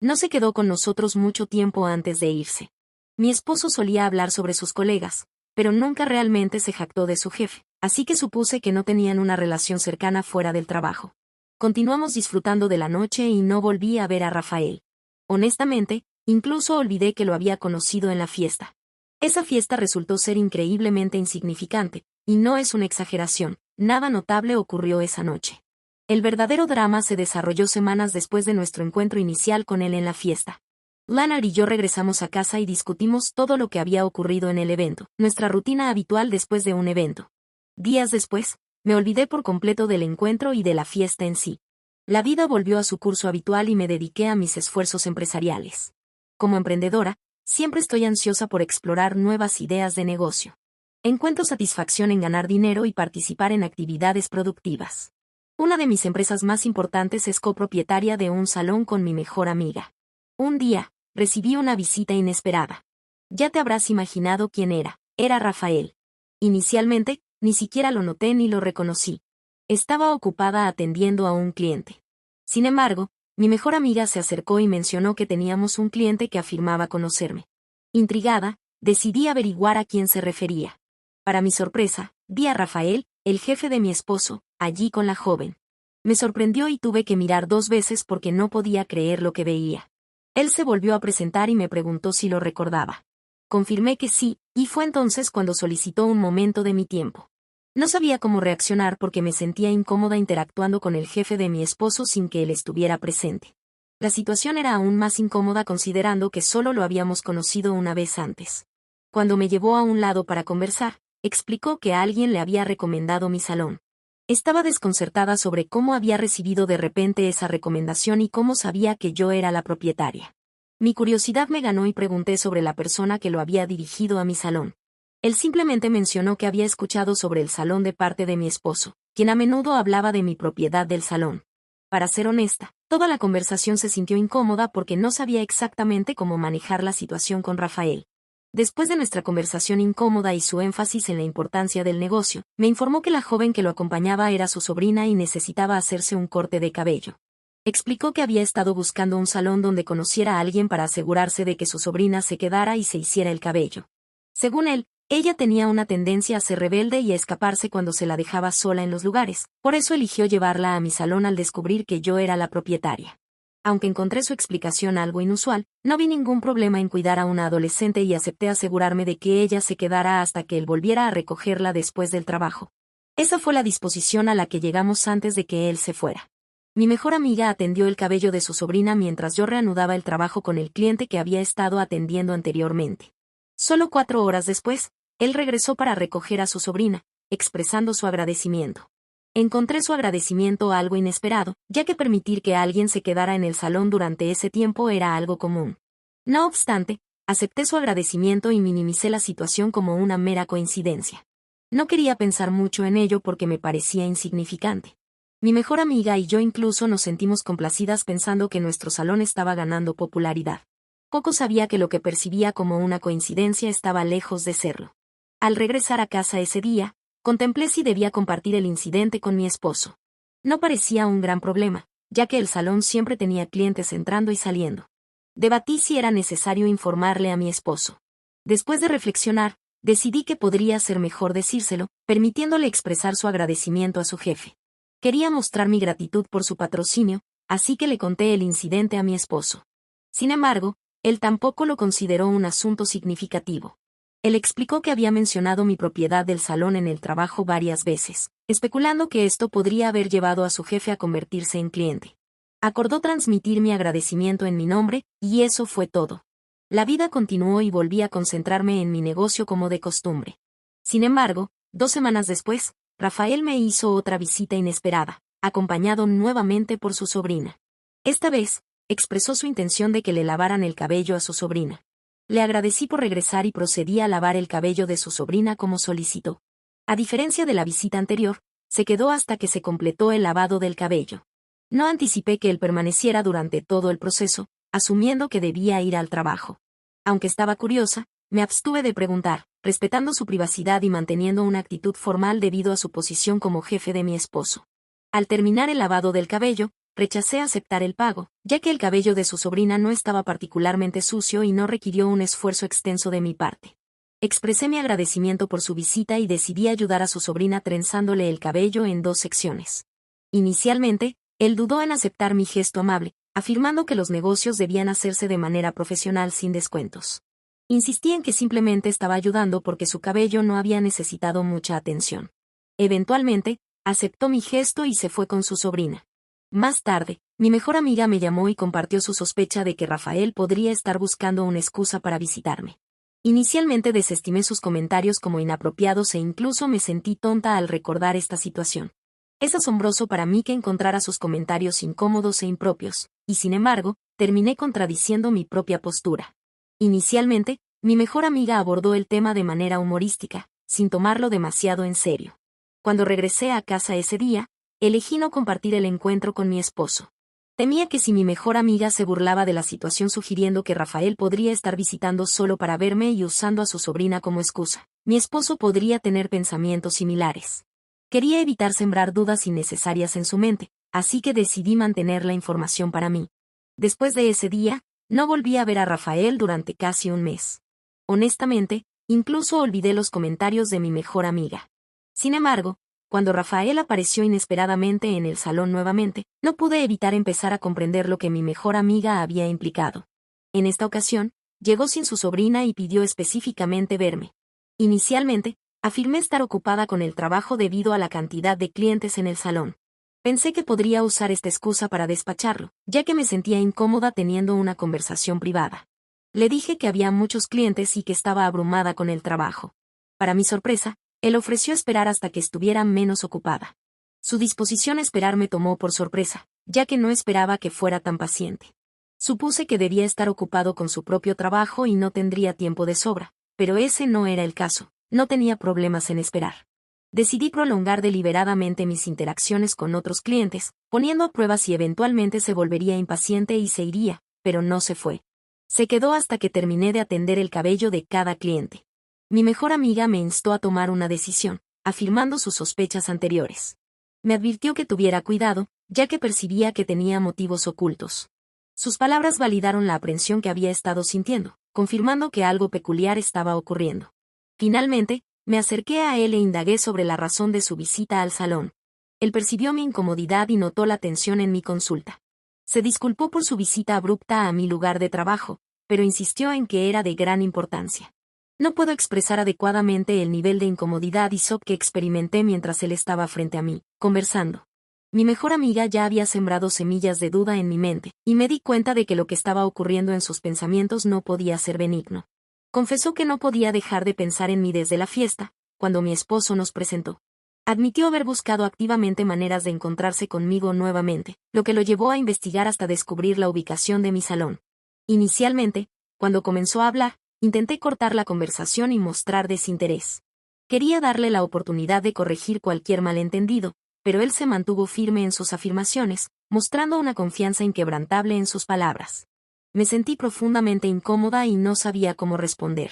Speaker 1: No se quedó con nosotros mucho tiempo antes de irse. Mi esposo solía hablar sobre sus colegas, pero nunca realmente se jactó de su jefe, así que supuse que no tenían una relación cercana fuera del trabajo. Continuamos disfrutando de la noche y no volví a ver a Rafael. Honestamente, incluso olvidé que lo había conocido en la fiesta. Esa fiesta resultó ser increíblemente insignificante, y no es una exageración, nada notable ocurrió esa noche. El verdadero drama se desarrolló semanas después de nuestro encuentro inicial con él en la fiesta. Lanner y yo regresamos a casa y discutimos todo lo que había ocurrido en el evento, nuestra rutina habitual después de un evento. Días después, me olvidé por completo del encuentro y de la fiesta en sí. La vida volvió a su curso habitual y me dediqué a mis esfuerzos empresariales. Como emprendedora, siempre estoy ansiosa por explorar nuevas ideas de negocio. Encuentro satisfacción en ganar dinero y participar en actividades productivas. Una de mis empresas más importantes es copropietaria de un salón con mi mejor amiga. Un día, recibí una visita inesperada. Ya te habrás imaginado quién era. Era Rafael. Inicialmente, ni siquiera lo noté ni lo reconocí. Estaba ocupada atendiendo a un cliente. Sin embargo, mi mejor amiga se acercó y mencionó que teníamos un cliente que afirmaba conocerme. Intrigada, decidí averiguar a quién se refería. Para mi sorpresa, vi a Rafael, el jefe de mi esposo, allí con la joven. Me sorprendió y tuve que mirar 2 veces porque no podía creer lo que veía. Él se volvió a presentar y me preguntó si lo recordaba. Confirmé que sí, y fue entonces cuando solicitó un momento de mi tiempo. No sabía cómo reaccionar porque me sentía incómoda interactuando con el jefe de mi esposo sin que él estuviera presente. La situación era aún más incómoda considerando que solo lo habíamos conocido una vez antes. Cuando me llevó a un lado para conversar, explicó que alguien le había recomendado mi salón. Estaba desconcertada sobre cómo había recibido de repente esa recomendación y cómo sabía que yo era la propietaria. Mi curiosidad me ganó y pregunté sobre la persona que lo había dirigido a mi salón. Él simplemente mencionó que había escuchado sobre el salón de parte de mi esposo, quien a menudo hablaba de mi propiedad del salón. Para ser honesta, toda la conversación se sintió incómoda porque no sabía exactamente cómo manejar la situación con Rafael. Después de nuestra conversación incómoda y su énfasis en la importancia del negocio, me informó que la joven que lo acompañaba era su sobrina y necesitaba hacerse un corte de cabello. Explicó que había estado buscando un salón donde conociera a alguien para asegurarse de que su sobrina se quedara y se hiciera el cabello. Según él, ella tenía una tendencia a ser rebelde y a escaparse cuando se la dejaba sola en los lugares, por eso eligió llevarla a mi salón al descubrir que yo era la propietaria. Aunque encontré su explicación algo inusual, no vi ningún problema en cuidar a una adolescente y acepté asegurarme de que ella se quedara hasta que él volviera a recogerla después del trabajo. Esa fue la disposición a la que llegamos antes de que él se fuera. Mi mejor amiga atendió el cabello de su sobrina mientras yo reanudaba el trabajo con el cliente que había estado atendiendo anteriormente. Solo 4 horas después, él regresó para recoger a su sobrina, expresando su agradecimiento. Encontré su agradecimiento algo inesperado, ya que permitir que alguien se quedara en el salón durante ese tiempo era algo común. No obstante, acepté su agradecimiento y minimicé la situación como una mera coincidencia. No quería pensar mucho en ello porque me parecía insignificante. Mi mejor amiga y yo incluso nos sentimos complacidas pensando que nuestro salón estaba ganando popularidad. Poco sabía que lo que percibía como una coincidencia estaba lejos de serlo. Al regresar a casa ese día, contemplé si debía compartir el incidente con mi esposo. No parecía un gran problema, ya que el salón siempre tenía clientes entrando y saliendo. Debatí si era necesario informarle a mi esposo. Después de reflexionar, decidí que podría ser mejor decírselo, permitiéndole expresar su agradecimiento a su jefe. Quería mostrar mi gratitud por su patrocinio, así que le conté el incidente a mi esposo. Sin embargo, él tampoco lo consideró un asunto significativo. Él explicó que había mencionado mi propiedad del salón en el trabajo varias veces, especulando que esto podría haber llevado a su jefe a convertirse en cliente. Acordó transmitir mi agradecimiento en mi nombre, y eso fue todo. La vida continuó y volví a concentrarme en mi negocio como de costumbre. Sin embargo, 2 semanas después, Rafael me hizo otra visita inesperada, acompañado nuevamente por su sobrina. Esta vez, expresó su intención de que le lavaran el cabello a su sobrina. Le agradecí por regresar y procedí a lavar el cabello de su sobrina como solicitó. A diferencia de la visita anterior, se quedó hasta que se completó el lavado del cabello. No anticipé que él permaneciera durante todo el proceso, asumiendo que debía ir al trabajo. Aunque estaba curiosa, me abstuve de preguntar, respetando su privacidad y manteniendo una actitud formal debido a su posición como jefe de mi esposo. Al terminar el lavado del cabello, rechacé aceptar el pago, ya que el cabello de su sobrina no estaba particularmente sucio y no requirió un esfuerzo extenso de mi parte. Expresé mi agradecimiento por su visita y decidí ayudar a su sobrina trenzándole el cabello en 2 secciones. Inicialmente, él dudó en aceptar mi gesto amable, afirmando que los negocios debían hacerse de manera profesional sin descuentos. Insistí en que simplemente estaba ayudando porque su cabello no había necesitado mucha atención. Eventualmente, aceptó mi gesto y se fue con su sobrina. Más tarde, mi mejor amiga me llamó y compartió su sospecha de que Rafael podría estar buscando una excusa para visitarme. Inicialmente desestimé sus comentarios como inapropiados e incluso me sentí tonta al recordar esta situación. Es asombroso para mí que encontrara sus comentarios incómodos e impropios, y sin embargo, terminé contradiciendo mi propia postura. Inicialmente, mi mejor amiga abordó el tema de manera humorística, sin tomarlo demasiado en serio. Cuando regresé a casa ese día, elegí no compartir el encuentro con mi esposo. Temía que si mi mejor amiga se burlaba de la situación sugiriendo que Rafael podría estar visitando solo para verme y usando a su sobrina como excusa, mi esposo podría tener pensamientos similares. Quería evitar sembrar dudas innecesarias en su mente, así que decidí mantener la información para mí. Después de ese día, no volví a ver a Rafael durante casi un mes. Honestamente, incluso olvidé los comentarios de mi mejor amiga. Sin embargo, cuando Rafael apareció inesperadamente en el salón nuevamente, no pude evitar empezar a comprender lo que mi mejor amiga había implicado. En esta ocasión, llegó sin su sobrina y pidió específicamente verme. Inicialmente, afirmé estar ocupada con el trabajo debido a la cantidad de clientes en el salón. Pensé que podría usar esta excusa para despacharlo, ya que me sentía incómoda teniendo una conversación privada. Le dije que había muchos clientes y que estaba abrumada con el trabajo. Para mi sorpresa, él ofreció esperar hasta que estuviera menos ocupada. Su disposición a esperar me tomó por sorpresa, ya que no esperaba que fuera tan paciente. Supuse que debía estar ocupado con su propio trabajo y no tendría tiempo de sobra, pero ese no era el caso, no tenía problemas en esperar. Decidí prolongar deliberadamente mis interacciones con otros clientes, poniendo a prueba si eventualmente se volvería impaciente y se iría, pero no se fue. Se quedó hasta que terminé de atender el cabello de cada cliente. Mi mejor amiga me instó a tomar una decisión, afirmando sus sospechas anteriores. Me advirtió que tuviera cuidado, ya que percibía que tenía motivos ocultos. Sus palabras validaron la aprensión que había estado sintiendo, confirmando que algo peculiar estaba ocurriendo. Finalmente, me acerqué a él e indagué sobre la razón de su visita al salón. Él percibió mi incomodidad y notó la tensión en mi consulta. Se disculpó por su visita abrupta a mi lugar de trabajo, pero insistió en que era de gran importancia. No puedo expresar adecuadamente el nivel de incomodidad y shock que experimenté mientras él estaba frente a mí, conversando. Mi mejor amiga ya había sembrado semillas de duda en mi mente, y me di cuenta de que lo que estaba ocurriendo en sus pensamientos no podía ser benigno. Confesó que no podía dejar de pensar en mí desde la fiesta, cuando mi esposo nos presentó. Admitió haber buscado activamente maneras de encontrarse conmigo nuevamente, lo que lo llevó a investigar hasta descubrir la ubicación de mi salón. Inicialmente, cuando comenzó a hablar, intenté cortar la conversación y mostrar desinterés. Quería darle la oportunidad de corregir cualquier malentendido, pero él se mantuvo firme en sus afirmaciones, mostrando una confianza inquebrantable en sus palabras. Me sentí profundamente incómoda y no sabía cómo responder.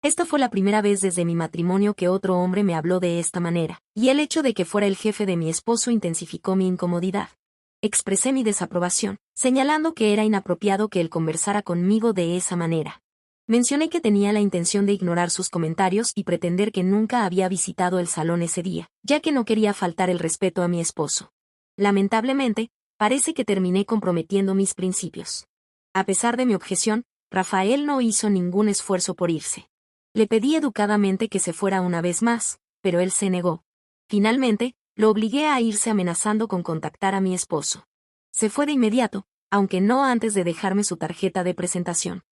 Speaker 1: Esta fue la primera vez desde mi matrimonio que otro hombre me habló de esta manera, y el hecho de que fuera el jefe de mi esposo intensificó mi incomodidad. Expresé mi desaprobación, señalando que era inapropiado que él conversara conmigo de esa manera. Mencioné que tenía la intención de ignorar sus comentarios y pretender que nunca había visitado el salón ese día, ya que no quería faltar el respeto a mi esposo. Lamentablemente, parece que terminé comprometiendo mis principios. A pesar de mi objeción, Rafael no hizo ningún esfuerzo por irse. Le pedí educadamente que se fuera una vez más, pero él se negó. Finalmente, lo obligué a irse amenazando con contactar a mi esposo. Se fue de inmediato, aunque no antes de dejarme su tarjeta de presentación.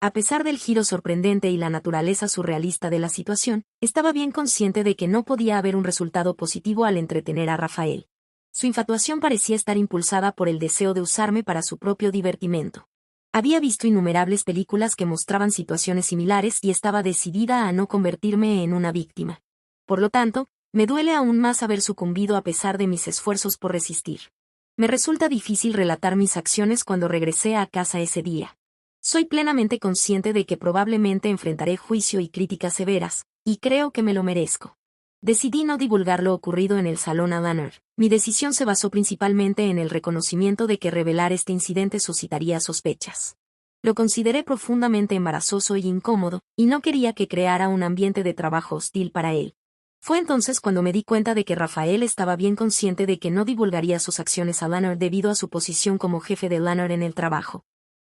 Speaker 1: A pesar del giro sorprendente y la naturaleza surrealista de la situación, estaba bien consciente de que no podía haber un resultado positivo al entretener a Rafael. Su infatuación parecía estar impulsada por el deseo de usarme para su propio divertimento. Había visto innumerables películas que mostraban situaciones similares y estaba decidida a no convertirme en una víctima. Por lo tanto, me duele aún más haber sucumbido a pesar de mis esfuerzos por resistir. Me resulta difícil relatar mis acciones cuando regresé a casa ese día. Soy plenamente consciente de que probablemente enfrentaré juicio y críticas severas, y creo que me lo merezco. Decidí no divulgar lo ocurrido en el salón a Lanner. Mi decisión se basó principalmente en el reconocimiento de que revelar este incidente suscitaría sospechas. Lo consideré profundamente embarazoso y incómodo, y no quería que creara un ambiente de trabajo hostil para él. Fue entonces cuando me di cuenta de que Rafael estaba bien consciente de que no divulgaría sus acciones a Lanner debido a su posición como jefe de Lanner en el trabajo.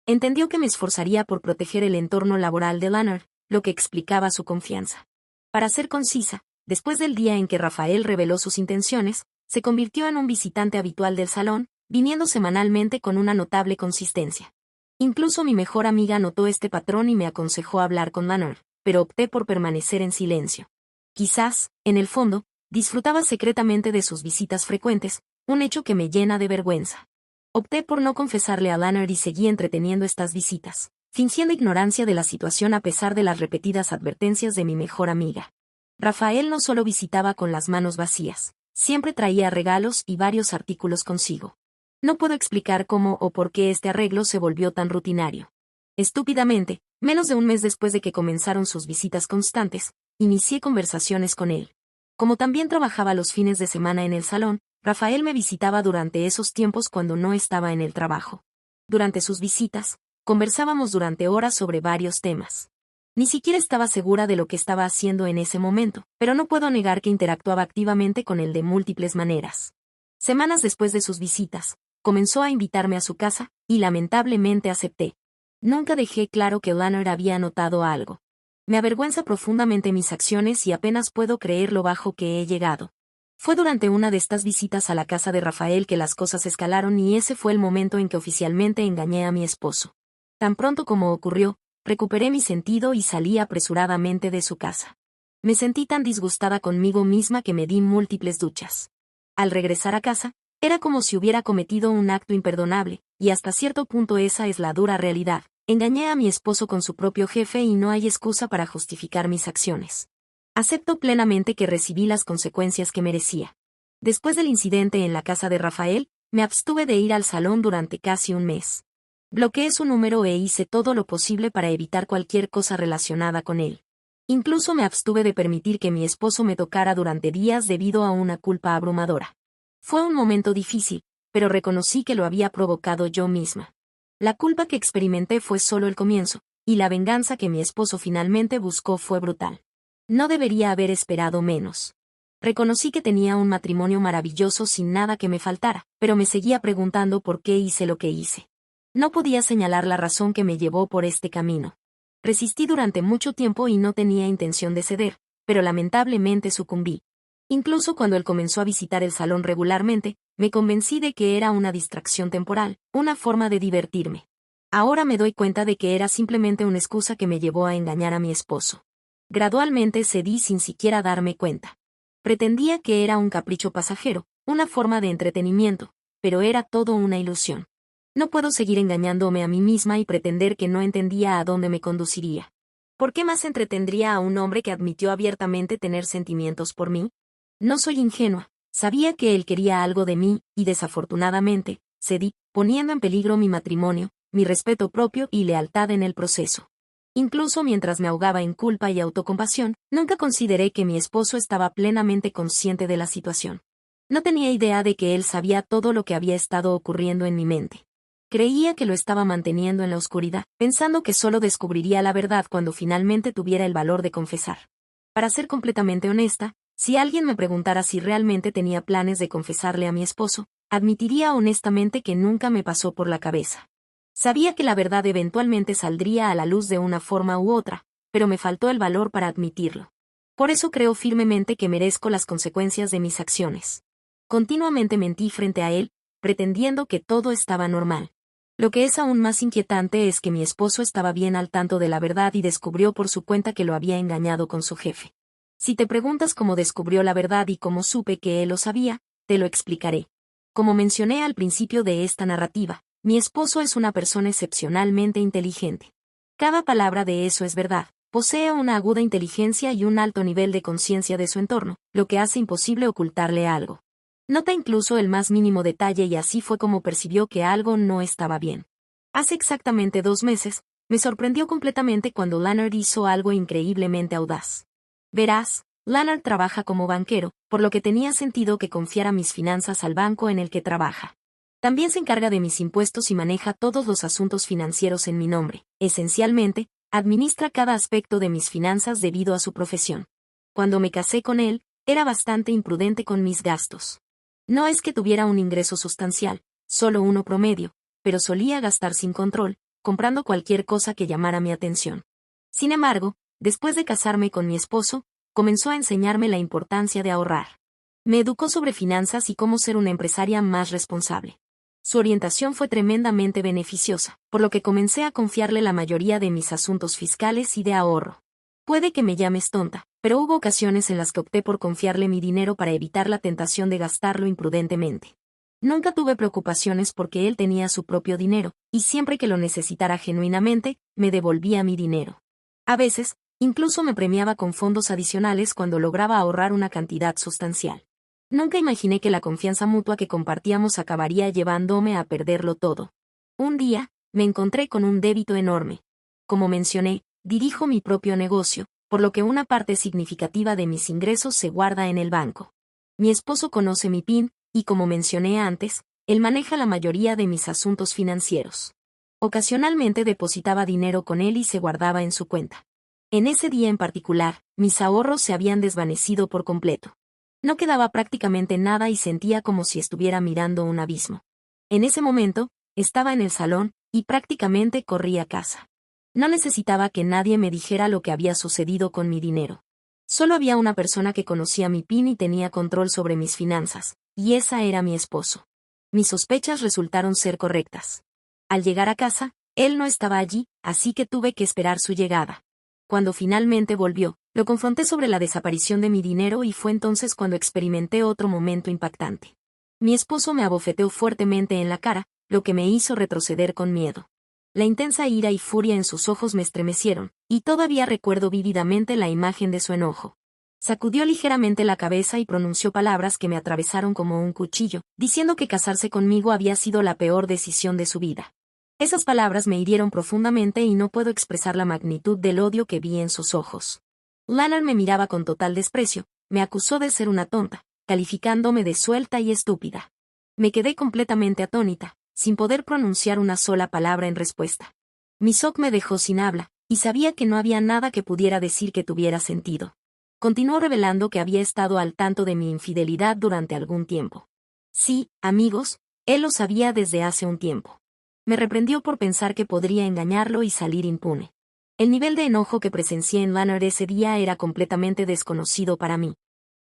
Speaker 1: Entendió que me esforzaría por proteger el entorno laboral de Lanner, lo que explicaba su confianza. Para ser concisa, después del día en que Rafael reveló sus intenciones, se convirtió en un visitante habitual del salón, viniendo semanalmente con una notable consistencia. Incluso mi mejor amiga notó este patrón y me aconsejó hablar con Lanner, pero opté por permanecer en silencio. Quizás, en el fondo, disfrutaba secretamente de sus visitas frecuentes, un hecho que me llena de vergüenza. Opté por no confesarle a Lanner y seguí entreteniendo estas visitas, fingiendo ignorancia de la situación a pesar de las repetidas advertencias de mi mejor amiga. Rafael no solo visitaba con las manos vacías, siempre traía regalos y varios artículos consigo. No puedo explicar cómo o por qué este arreglo se volvió tan rutinario. Estúpidamente, menos de un mes después de que comenzaron sus visitas constantes, inicié conversaciones con él. Como también trabajaba los fines de semana en el salón, Rafael me visitaba durante esos tiempos cuando no estaba en el trabajo. Durante sus visitas, conversábamos durante horas sobre varios temas. Ni siquiera estaba segura de lo que estaba haciendo en ese momento, pero no puedo negar que interactuaba activamente con él de múltiples maneras. Semanas después de sus visitas, comenzó a invitarme a su casa, y lamentablemente acepté. Nunca dejé claro que Lanner había notado algo. Me avergüenza profundamente mis acciones y apenas puedo creer lo bajo que he llegado. Fue durante una de estas visitas a la casa de Rafael que las cosas escalaron y ese fue el momento en que oficialmente engañé a mi esposo. Tan pronto como ocurrió, recuperé mi sentido y salí apresuradamente de su casa. Me sentí tan disgustada conmigo misma que me di múltiples duchas. Al regresar a casa, era como si hubiera cometido un acto imperdonable, y hasta cierto punto esa es la dura realidad. Engañé a mi esposo con su propio jefe y no hay excusa para justificar mis acciones. Acepto plenamente que recibí las consecuencias que merecía. Después del incidente en la casa de Rafael, me abstuve de ir al salón durante casi un mes. Bloqueé su número e hice todo lo posible para evitar cualquier cosa relacionada con él. Incluso me abstuve de permitir que mi esposo me tocara durante días debido a una culpa abrumadora. Fue un momento difícil, pero reconocí que lo había provocado yo misma. La culpa que experimenté fue solo el comienzo, y la venganza que mi esposo finalmente buscó fue brutal. No debería haber esperado menos. Reconocí que tenía un matrimonio maravilloso sin nada que me faltara, pero me seguía preguntando por qué hice lo que hice. No podía señalar la razón que me llevó por este camino. Resistí durante mucho tiempo y no tenía intención de ceder, pero lamentablemente sucumbí. Incluso cuando él comenzó a visitar el salón regularmente, Me convencí de que era una distracción temporal, una forma de divertirme. Ahora me doy cuenta de que era simplemente una excusa que me llevó a engañar a mi esposo. Gradualmente cedí sin siquiera darme cuenta. Pretendía que era un capricho pasajero, una forma de entretenimiento, pero era todo una ilusión. No puedo seguir engañándome a mí misma y pretender que no entendía a dónde me conduciría. ¿Por qué más entretendría a un hombre que admitió abiertamente tener sentimientos por mí? No soy ingenua, sabía que él quería algo de mí, y desafortunadamente, cedí, poniendo en peligro mi matrimonio, mi respeto propio y lealtad en el proceso. Incluso mientras me ahogaba en culpa y autocompasión, nunca consideré que mi esposo estaba plenamente consciente de la situación. No tenía idea de que él sabía todo lo que había estado ocurriendo en mi mente. Creía que lo estaba manteniendo en la oscuridad, pensando que solo descubriría la verdad cuando finalmente tuviera el valor de confesar. Para ser completamente honesta, si alguien me preguntara si realmente tenía planes de confesarle a mi esposo, admitiría honestamente que nunca me pasó por la cabeza. Sabía que la verdad eventualmente saldría a la luz de una forma u otra, pero me faltó el valor para admitirlo. Por eso creo firmemente que merezco las consecuencias de mis acciones. Continuamente mentí frente a él, pretendiendo que todo estaba normal. Lo que es aún más inquietante es que mi esposo estaba bien al tanto de la verdad y descubrió por su cuenta que lo había engañado con su jefe. Si te preguntas cómo descubrió la verdad y cómo supe que él lo sabía, te lo explicaré. Como mencioné al principio de esta narrativa, mi esposo es una persona excepcionalmente inteligente. Cada palabra de eso es verdad. Posee una aguda inteligencia y un alto nivel de conciencia de su entorno, lo que hace imposible ocultarle algo. Nota incluso el más mínimo detalle y así fue como percibió que algo no estaba bien. Hace exactamente 2 meses, me sorprendió completamente cuando Leonard hizo algo increíblemente audaz. Verás, Leonard trabaja como banquero, por lo que tenía sentido que confiara mis finanzas al banco en el que trabaja. También se encarga de mis impuestos y maneja todos los asuntos financieros en mi nombre. Esencialmente, administra cada aspecto de mis finanzas debido a su profesión. Cuando me casé con él, era bastante imprudente con mis gastos. No es que tuviera un ingreso sustancial, solo uno promedio, pero solía gastar sin control, comprando cualquier cosa que llamara mi atención. Sin embargo, después de casarme con mi esposo, comenzó a enseñarme la importancia de ahorrar. Me educó sobre finanzas y cómo ser una empresaria más responsable. Su orientación fue tremendamente beneficiosa, por lo que comencé a confiarle la mayoría de mis asuntos fiscales y de ahorro. Puede que me llames tonta, pero hubo ocasiones en las que opté por confiarle mi dinero para evitar la tentación de gastarlo imprudentemente. Nunca tuve preocupaciones porque él tenía su propio dinero, y siempre que lo necesitara genuinamente, me devolvía mi dinero. A veces, incluso me premiaba con fondos adicionales cuando lograba ahorrar una cantidad sustancial. Nunca imaginé que la confianza mutua que compartíamos acabaría llevándome a perderlo todo. Un día, me encontré con un débito enorme. Como mencioné, dirijo mi propio negocio, por lo que una parte significativa de mis ingresos se guarda en el banco. Mi esposo conoce mi PIN, y como mencioné antes, él maneja la mayoría de mis asuntos financieros. Ocasionalmente depositaba dinero con él y se guardaba en su cuenta. En ese día en particular, mis ahorros se habían desvanecido por completo. No quedaba prácticamente nada y sentía como si estuviera mirando un abismo. En ese momento, estaba en el salón, y prácticamente corrí a casa. No necesitaba que nadie me dijera lo que había sucedido con mi dinero. Solo había una persona que conocía mi PIN y tenía control sobre mis finanzas, y esa era mi esposo. Mis sospechas resultaron ser correctas. Al llegar a casa, él no estaba allí, así que tuve que esperar su llegada. Cuando finalmente volvió, lo confronté sobre la desaparición de mi dinero y fue entonces cuando experimenté otro momento impactante. Mi esposo me abofeteó fuertemente en la cara, lo que me hizo retroceder con miedo. La intensa ira y furia en sus ojos me estremecieron, y todavía recuerdo vívidamente la imagen de su enojo. Sacudió ligeramente la cabeza y pronunció palabras que me atravesaron como un cuchillo, diciendo que casarse conmigo había sido la peor decisión de su vida. Esas palabras me hirieron profundamente y no puedo expresar la magnitud del odio que vi en sus ojos. Leonard me miraba con total desprecio, me acusó de ser una tonta, calificándome de suelta y estúpida. Me quedé completamente atónita, sin poder pronunciar una sola palabra en respuesta. Mi shock me dejó sin habla, y sabía que no había nada que pudiera decir que tuviera sentido. Continuó revelando que había estado al tanto de mi infidelidad durante algún tiempo. Sí, amigos, él lo sabía desde hace un tiempo. Me reprendió por pensar que podría engañarlo y salir impune. El nivel de enojo que presencié en Leonard ese día era completamente desconocido para mí.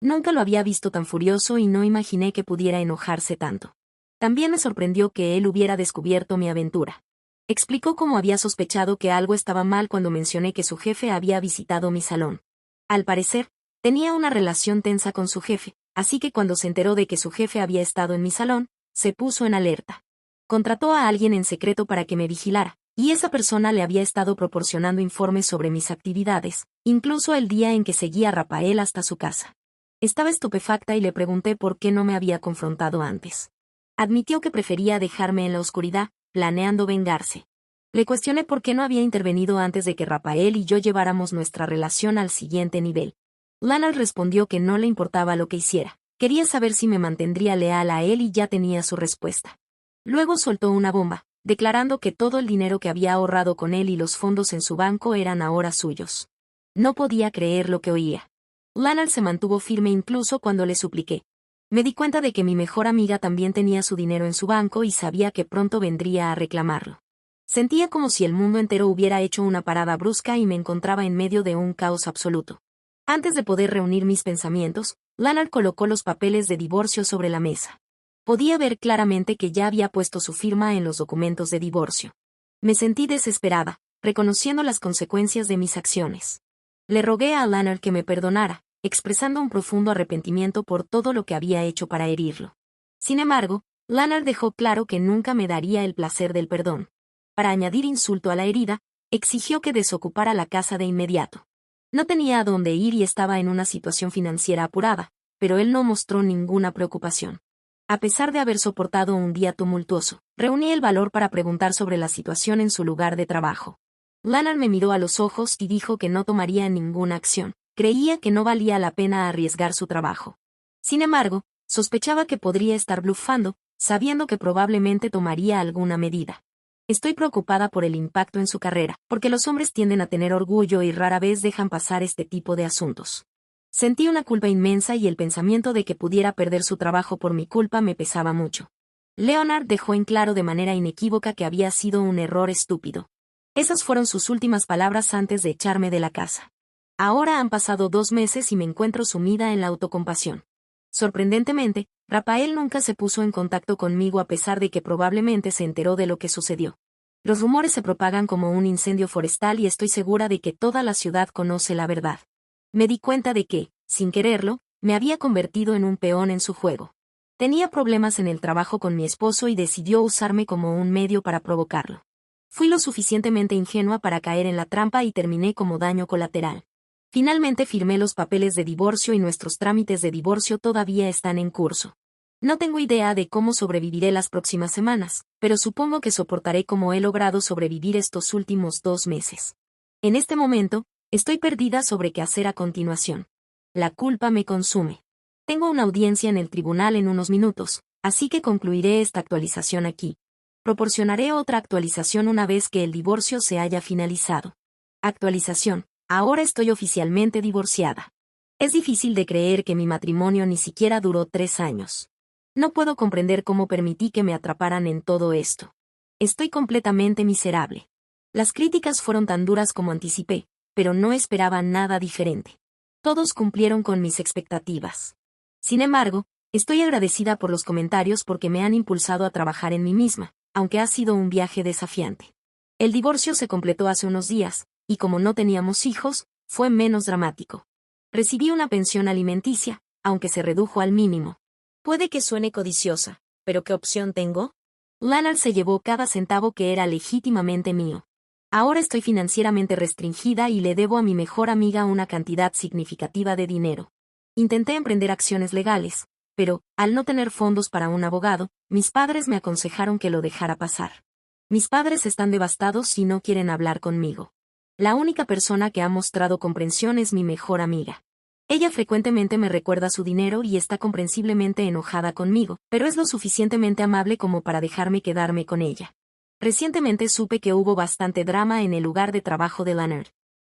Speaker 1: Nunca lo había visto tan furioso y no imaginé que pudiera enojarse tanto. También me sorprendió que él hubiera descubierto mi aventura. Explicó cómo había sospechado que algo estaba mal cuando mencioné que su jefe había visitado mi salón. Al parecer, tenía una relación tensa con su jefe, así que cuando se enteró de que su jefe había estado en mi salón, se puso en alerta. Contrató a alguien en secreto para que me vigilara, y esa persona le había estado proporcionando informes sobre mis actividades, incluso el día en que seguía a Rafael hasta su casa. Estaba estupefacta y le pregunté por qué no me había confrontado antes. Admitió que prefería dejarme en la oscuridad, planeando vengarse. Le cuestioné por qué no había intervenido antes de que Rafael y yo lleváramos nuestra relación al siguiente nivel. Lannard respondió que no le importaba lo que hiciera. Quería saber si me mantendría leal a él y ya tenía su respuesta. Luego soltó una bomba, declarando que todo el dinero que había ahorrado con él y los fondos en su banco eran ahora suyos. No podía creer lo que oía. Lannard se mantuvo firme incluso cuando le supliqué. Me di cuenta de que mi mejor amiga también tenía su dinero en su banco y sabía que pronto vendría a reclamarlo. Sentía como si el mundo entero hubiera hecho una parada brusca y me encontraba en medio de un caos absoluto. Antes de poder reunir mis pensamientos, Lannard colocó los papeles de divorcio sobre la mesa. Podía ver claramente que ya había puesto su firma en los documentos de divorcio. Me sentí desesperada, reconociendo las consecuencias de mis acciones. Le rogué a Lannard que me perdonara, expresando un profundo arrepentimiento por todo lo que había hecho para herirlo. Sin embargo, Lannard dejó claro que nunca me daría el placer del perdón. Para añadir insulto a la herida, exigió que desocupara la casa de inmediato. No tenía a dónde ir y estaba en una situación financiera apurada, pero él no mostró ninguna preocupación. A pesar de haber soportado un día tumultuoso, reuní el valor para preguntar sobre la situación en su lugar de trabajo. Lannard me miró a los ojos y dijo que no tomaría ninguna acción. Creía que no valía la pena arriesgar su trabajo. Sin embargo, sospechaba que podría estar blufando, sabiendo que probablemente tomaría alguna medida. Estoy preocupada por el impacto en su carrera, porque los hombres tienden a tener orgullo y rara vez dejan pasar este tipo de asuntos. Sentí una culpa inmensa y el pensamiento de que pudiera perder su trabajo por mi culpa me pesaba mucho. Leonard dejó en claro de manera inequívoca que había sido un error estúpido. Esas fueron sus últimas palabras antes de echarme de la casa. Ahora han pasado 2 meses y me encuentro sumida en la autocompasión. Sorprendentemente, Rafael nunca se puso en contacto conmigo a pesar de que probablemente se enteró de lo que sucedió. Los rumores se propagan como un incendio forestal y estoy segura de que toda la ciudad conoce la verdad. Me di cuenta de que, sin quererlo, me había convertido en un peón en su juego. Tenía problemas en el trabajo con mi esposo y decidió usarme como un medio para provocarlo. Fui lo suficientemente ingenua para caer en la trampa y terminé como daño colateral. Finalmente firmé los papeles de divorcio y nuestros trámites de divorcio todavía están en curso. No tengo idea de cómo sobreviviré las próximas semanas, pero supongo que soportaré como he logrado sobrevivir estos últimos 2 meses. En este momento, estoy perdida sobre qué hacer a continuación. La culpa me consume. Tengo una audiencia en el tribunal en unos minutos, así que concluiré esta actualización aquí. Proporcionaré otra actualización una vez que el divorcio se haya finalizado. Actualización. Ahora estoy oficialmente divorciada. Es difícil de creer que mi matrimonio ni siquiera duró 3 años. No puedo comprender cómo permití que me atraparan en todo esto. Estoy completamente miserable. Las críticas fueron tan duras como anticipé, pero no esperaba nada diferente. Todos cumplieron con mis expectativas. Sin embargo, estoy agradecida por los comentarios porque me han impulsado a trabajar en mí misma, aunque ha sido un viaje desafiante. El divorcio se completó hace unos días, y como no teníamos hijos, fue menos dramático. Recibí una pensión alimenticia, aunque se redujo al mínimo. Puede que suene codiciosa, pero ¿qué opción tengo? Lannard se llevó cada centavo que era legítimamente mío. Ahora estoy financieramente restringida y le debo a mi mejor amiga una cantidad significativa de dinero. Intenté emprender acciones legales, pero, al no tener fondos para un abogado, mis padres me aconsejaron que lo dejara pasar. Mis padres están devastados y no quieren hablar conmigo. La única persona que ha mostrado comprensión es mi mejor amiga. Ella frecuentemente me recuerda su dinero y está comprensiblemente enojada conmigo, pero es lo suficientemente amable como para dejarme quedarme con ella. Recientemente supe que hubo bastante drama en el lugar de trabajo de Lannard.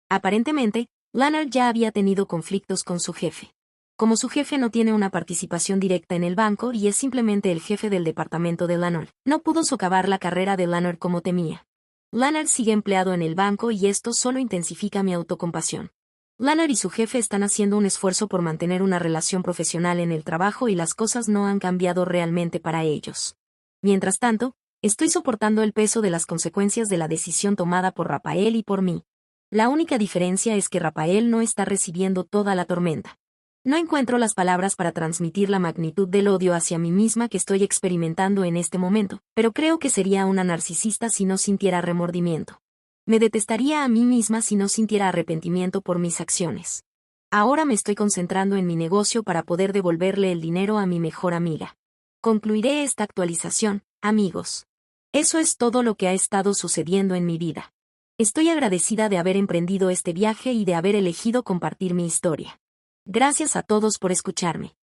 Speaker 1: Aparentemente, Lannard ya había tenido conflictos con su jefe. Como su jefe no tiene una participación directa en el banco y es simplemente el jefe del departamento de Lannard, no pudo socavar la carrera de Lannard como temía. Lannard sigue empleado en el banco y esto solo intensifica mi autocompasión. Leonard y su jefe están haciendo un esfuerzo por mantener una relación profesional en el trabajo y las cosas no han cambiado realmente para ellos. Mientras tanto, estoy soportando el peso de las consecuencias de la decisión tomada por Rafael y por mí. La única diferencia es que Rafael no está recibiendo toda la tormenta. No encuentro las palabras para transmitir la magnitud del odio hacia mí misma que estoy experimentando en este momento, pero creo que sería una narcisista si no sintiera remordimiento. Me detestaría a mí misma si no sintiera arrepentimiento por mis acciones. Ahora me estoy concentrando en mi negocio para poder devolverle el dinero a mi mejor amiga. Concluiré esta actualización, amigos. Eso es todo lo que ha estado sucediendo en mi vida. Estoy agradecida de haber emprendido este viaje y de haber elegido compartir mi historia. Gracias a todos por escucharme.